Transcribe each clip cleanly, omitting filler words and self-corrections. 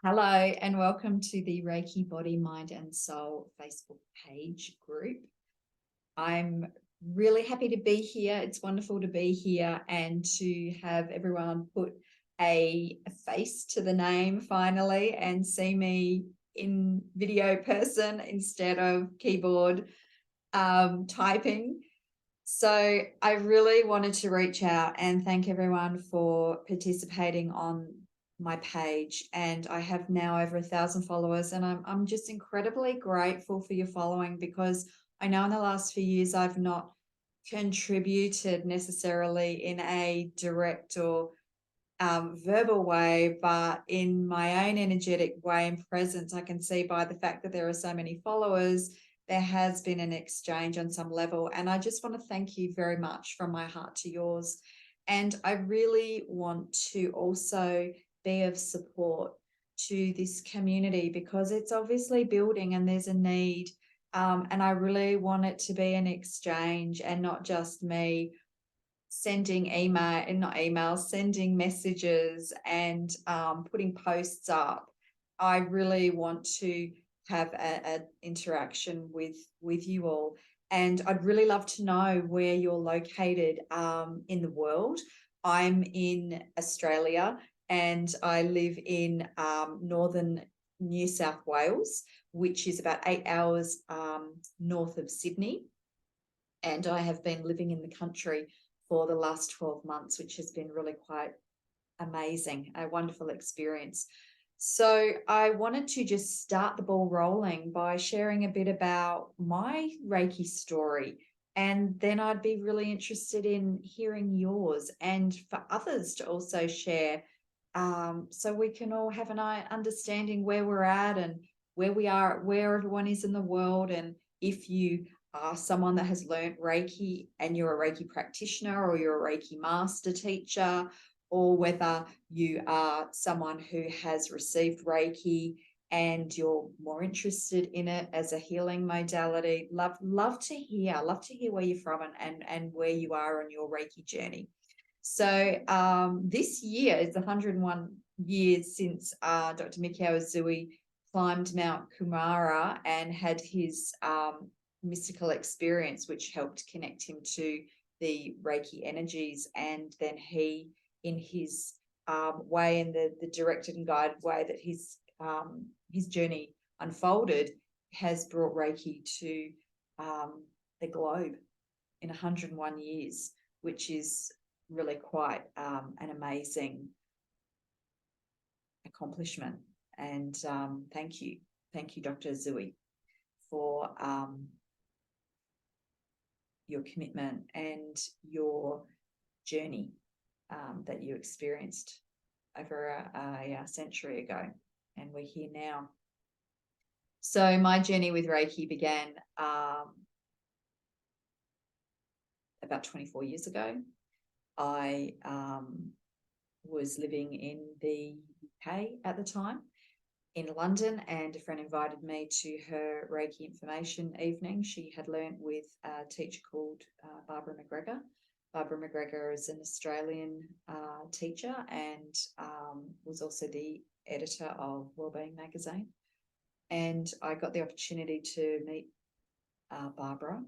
Hello and welcome to the Reiki Body, Mind and Soul Facebook page group. I'm really happy to be here. It's wonderful to be here and to have everyone put a face to the name finally and see me in video person instead of keyboard typing. So I really wanted to reach out and thank everyone for participating on my page. And I have now over 1,000 followers, and I'm just incredibly grateful for your following, because I know in the last few years I've not contributed necessarily in a direct or verbal way, but in my own energetic way and presence. I can see by the fact that there are so many followers, there has been an exchange on some level. And I just want to thank you very much from my heart to yours. And I really want to also be of support to this community, because it's obviously building and there's a need. And I really want it to be an exchange and not just me sending sending messages and putting posts up. I really want to have an interaction with you all. And I'd really love to know where you're located in the world. I'm in Australia and I live in northern New South Wales, which is about 8 hours north of Sydney. And I have been living in the country for the last 12 months, which has been really quite amazing, a wonderful experience. So I wanted to just start the ball rolling by sharing a bit about my Reiki story. And then I'd be really interested in hearing yours and for others to also share, so we can all have an understanding where we're at and where we are, where everyone is in the world. And if you are someone that has learned Reiki and you're a Reiki practitioner, or you're a Reiki master teacher, or whether you are someone who has received Reiki and you're more interested in it as a healing modality. Love to hear where you're from and where you are on your Reiki journey. So this year is 101 years since Dr. Mikao Uzui climbed Mount Kumara and had his mystical experience, which helped connect him to the Reiki energies. And then he, in his way, in the directed and guided way that his journey unfolded, has brought Reiki to the globe in 101 years, which is really quite an amazing accomplishment. And thank you, Dr. Uzui, for your commitment and your journey that you experienced over a century ago, and we're here now. So my journey with Reiki began about 24 years ago. I was living in the UK at the time, in London, and a friend invited me to her Reiki information evening. She had learnt with a teacher called Barbara McGregor. Barbara McGregor is an Australian teacher and was also the editor of Wellbeing magazine. And I got the opportunity to meet Barbara,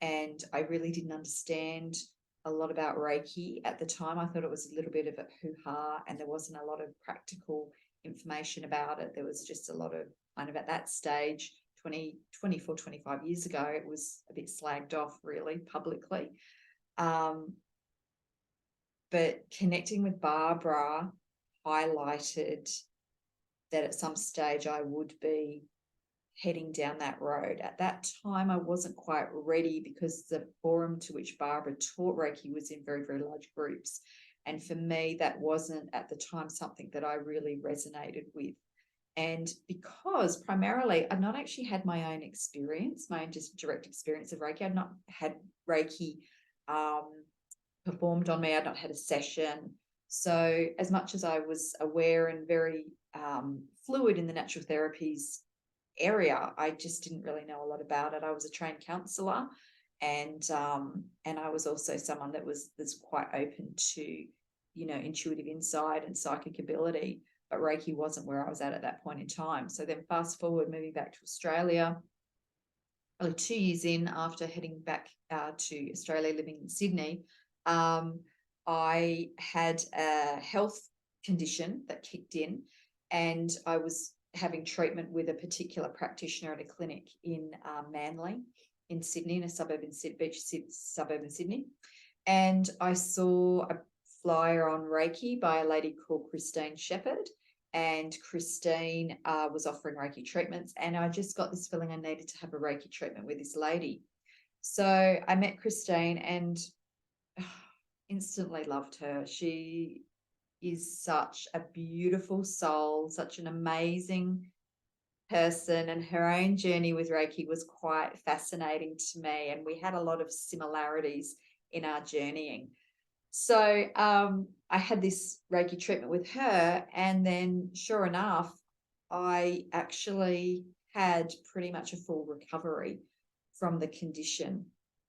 and I really didn't understand a lot about Reiki at the time. I thought it was a little bit of a hoo-ha, and there wasn't a lot of practical information about it. There was just a lot of kind of, at that stage, 24, 25 years ago, it was a bit slagged off really publicly. But connecting with Barbara highlighted that at some stage I would be heading down that road. At that time, I wasn't quite ready, because the forum to which Barbara taught Reiki was in very, very large groups. And for me, that wasn't at the time something that I really resonated with. And because primarily I'd not actually had my own experience, my own just direct experience of Reiki. I'd not had Reiki performed on me. I'd not had a session. So as much as I was aware and very fluid in the natural therapies area, I just didn't really know a lot about it. I was a trained counsellor, and I was also someone that's quite open to, intuitive insight and psychic ability. but Reiki wasn't where I was at that point in time. So then fast forward, moving back to Australia, probably 2 years in after heading back to Australia, living in Sydney, I had a health condition that kicked in, and I was having treatment with a particular practitioner at a clinic in Manly in Sydney, in a suburb in beach suburb in Sydney. And I saw a flyer on Reiki by a lady called Christine Shepherd, and Christine was offering Reiki treatments, and I just got this feeling I needed to have a Reiki treatment with this lady. So I met Christine and instantly loved her. She is such a beautiful soul, such an amazing person, and her own journey with Reiki was quite fascinating to me, and we had a lot of similarities in our journeying. So I had this Reiki treatment with her, and then sure enough, I actually had pretty much a full recovery from the condition.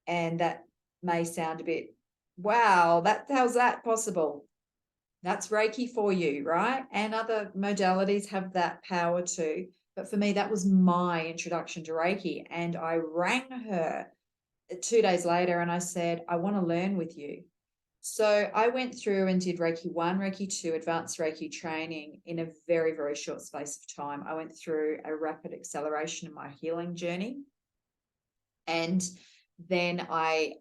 And that may sound a bit, wow, how's that possible? That's Reiki for you, right? And other modalities have that power too. But for me, that was my introduction to Reiki. And I rang her 2 days later and I said, I want to learn with you. So I went through and did Reiki 1, Reiki 2, advanced Reiki training in a very, very short space of time. I went through a rapid acceleration in my healing journey. And then I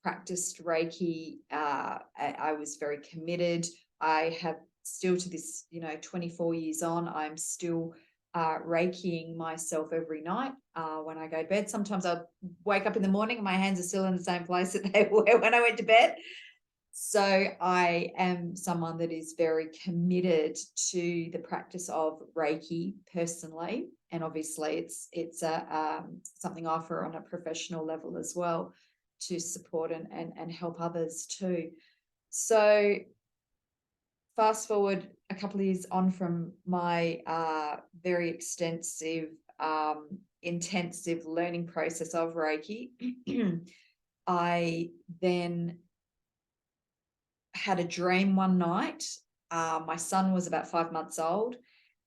practiced Reiki. I was very committed. I have still to this, 24 years on, I'm still Reikiing myself every night when I go to bed. Sometimes I'll wake up in the morning and my hands are still in the same place that they were when I went to bed. So I am someone that is very committed to the practice of Reiki personally, and obviously it's something I offer on a professional level as well to support and help others too. So fast forward a couple of years on from my very extensive, intensive learning process of Reiki, I then had a dream one night. My son was about 5 months old,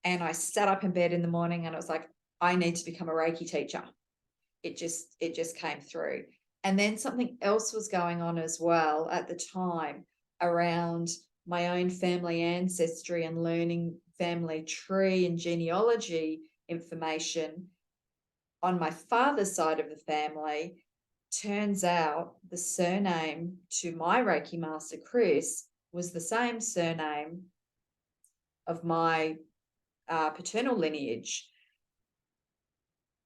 and I sat up in bed in the morning and it was like, I need to become a Reiki teacher. It just came through. And then something else was going on as well at the time around my own family ancestry and learning family tree and genealogy information. On my father's side of the family, turns out the surname to my Reiki master, Chris, was the same surname of my paternal lineage.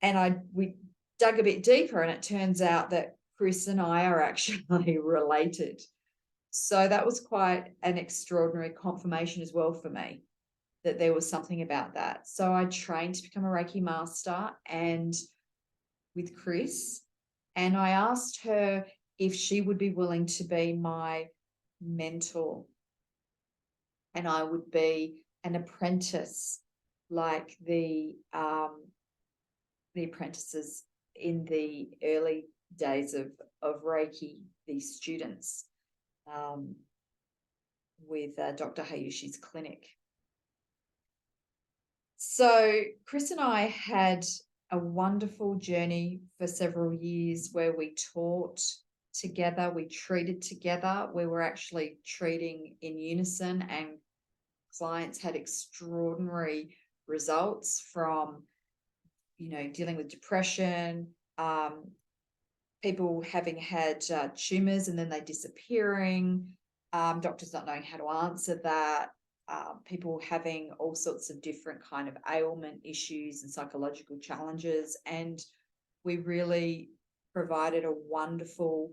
And we dug a bit deeper, and it turns out that Chris and I are actually related. So that was quite an extraordinary confirmation as well for me, that there was something about that. So I trained to become a Reiki master and with Chris, and I asked her if she would be willing to be my mentor, and I would be an apprentice like the apprentices in the early days of Reiki, the students with Dr. Hayushi's clinic. So Chris and I had a wonderful journey for several years where we taught together, we treated together, we were actually treating in unison, and clients had extraordinary results from, dealing with depression, people having had tumors and then they disappearing, doctors not knowing how to answer that, people having all sorts of different kind of ailment issues and psychological challenges. And we really provided a wonderful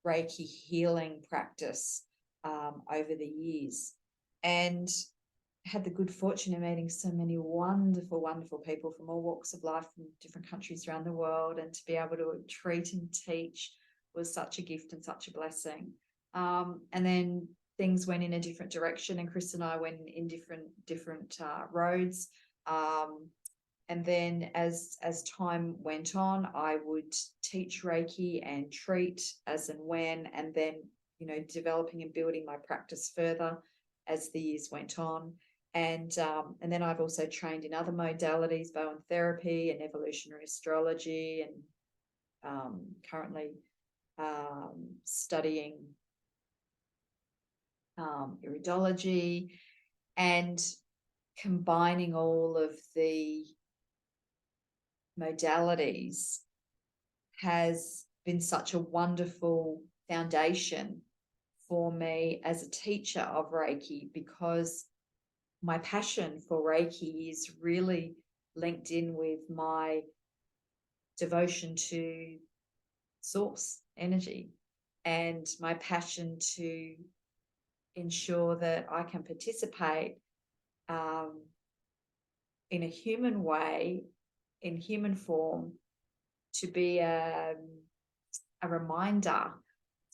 Reiki healing practice over the years, and had the good fortune of meeting so many wonderful, wonderful people from all walks of life from different countries around the world, and to be able to treat and teach was such a gift and such a blessing. And then things went in a different direction, and Chris and I went in different roads. And then as time went on, I would teach Reiki and treat as and when, and then, developing and building my practice further as the years went on. And then I've also trained in other modalities, Bowen therapy and evolutionary astrology, and currently studying iridology, and combining all of the modalities has been such a wonderful foundation for me as a teacher of Reiki, because my passion for Reiki is really linked in with my devotion to source energy and my passion to ensure that I can participate in a human way, in human form, to be a reminder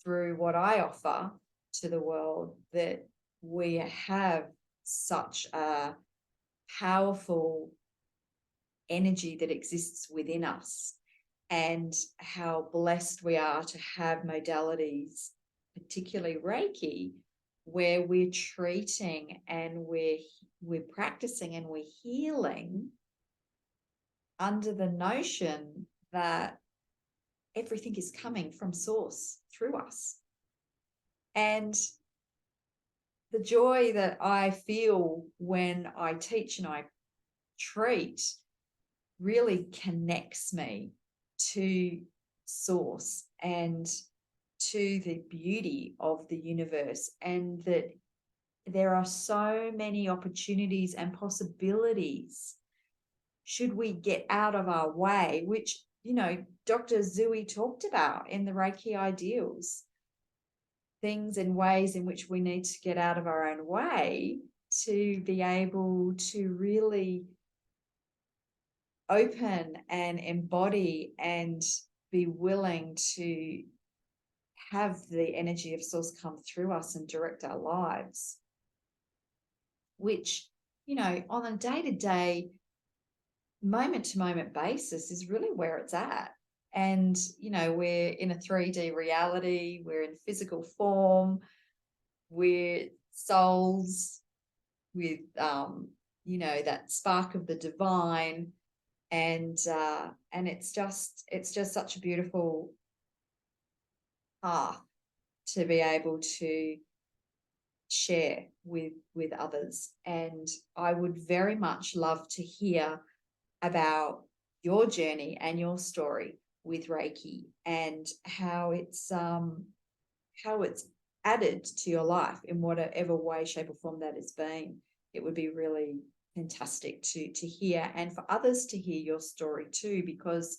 through what I offer to the world that we have such a powerful energy that exists within us, and how blessed we are to have modalities, particularly Reiki, where we're treating and we're practicing and we're healing under the notion that everything is coming from source through us. And the joy that I feel when I teach and I treat really connects me to source and to the beauty of the universe, and that there are so many opportunities and possibilities should we get out of our way, which, you know, Dr. Zui talked about in the Reiki Ideals, things and ways in which we need to get out of our own way to be able to really open and embody and be willing to have the energy of source come through us and direct our lives, which, you know, on a day-to-day, moment-to-moment basis is really where it's at. And, you know, we're in a 3D reality, we're in physical form, we're souls with, you know, that spark of the divine. And it's just such a beautiful path to be able to share with others. And I would very much love to hear about your journey and your story with Reiki, and how it's added to your life in whatever way, shape, or form that has been. It would be really fantastic to hear, and for others to hear your story too, because,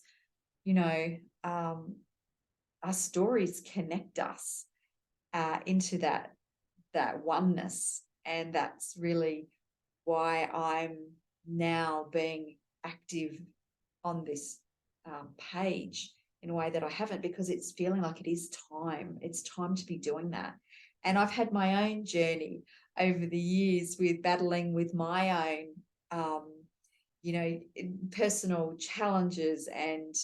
you know, our stories connect us into that oneness. And that's really why I'm now being active on this page in a way that I haven't, because it's feeling like it is time. It's time to be doing that. And I've had my own journey over the years with battling with my own, you know, personal challenges and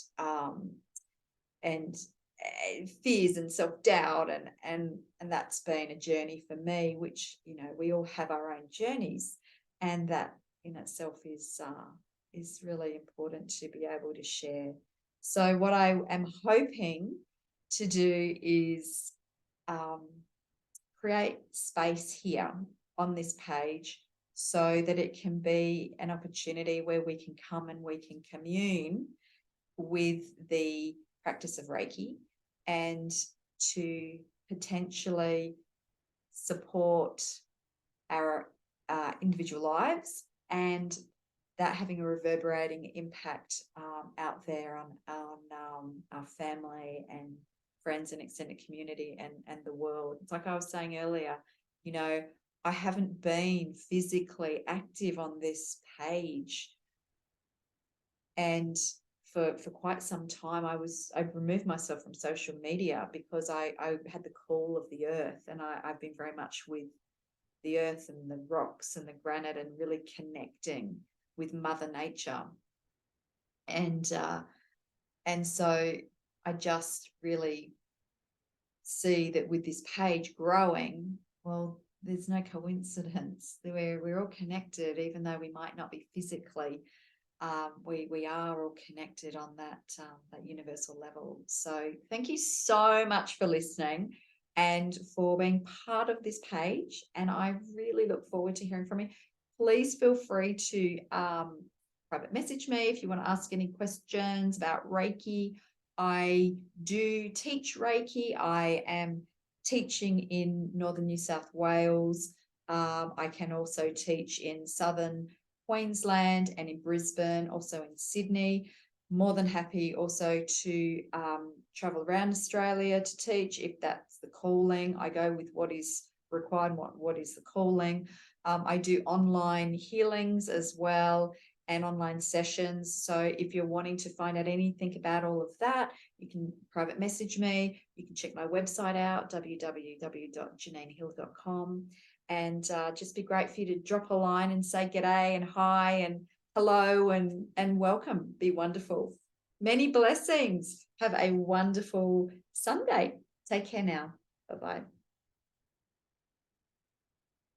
fears and self-doubt, and that's been a journey for me, which, you know, we all have our own journeys, and that in itself is really important to be able to share. So what I am hoping to do is create space here on this page so that it can be an opportunity where we can come and we can commune with the practice of Reiki, and to potentially support our individual lives, and that having a reverberating impact out there on our family and friends and extended community and the world. It's like I was saying earlier, you know, I haven't been physically active on this page, and for quite some time I removed myself from social media because I had the call of the earth, and I've been very much with the earth and the rocks and the granite, and really connecting with Mother Nature. And so I just really see that with this page growing, well, there's no coincidence. We're all connected, even though we might not be physically. We are all connected on that universal level. So thank you so much for listening and for being part of this page. And I really look forward to hearing from you. Please feel free to private message me if you want to ask any questions about Reiki. I do teach Reiki. I am teaching in Northern New South Wales. I can also teach in Southern Queensland and in Brisbane, also in Sydney. More than happy also to travel around Australia to teach if that's the calling. I go with what is required, what is the calling. I do online healings as well and online sessions. So if you're wanting to find out anything about all of that, you can private message me. You can check my website out, www.janinehill.com. And just be great for you to drop a line and say g'day and hi and hello and welcome. Be wonderful. Many blessings. Have a wonderful Sunday. Take care now. Bye-bye.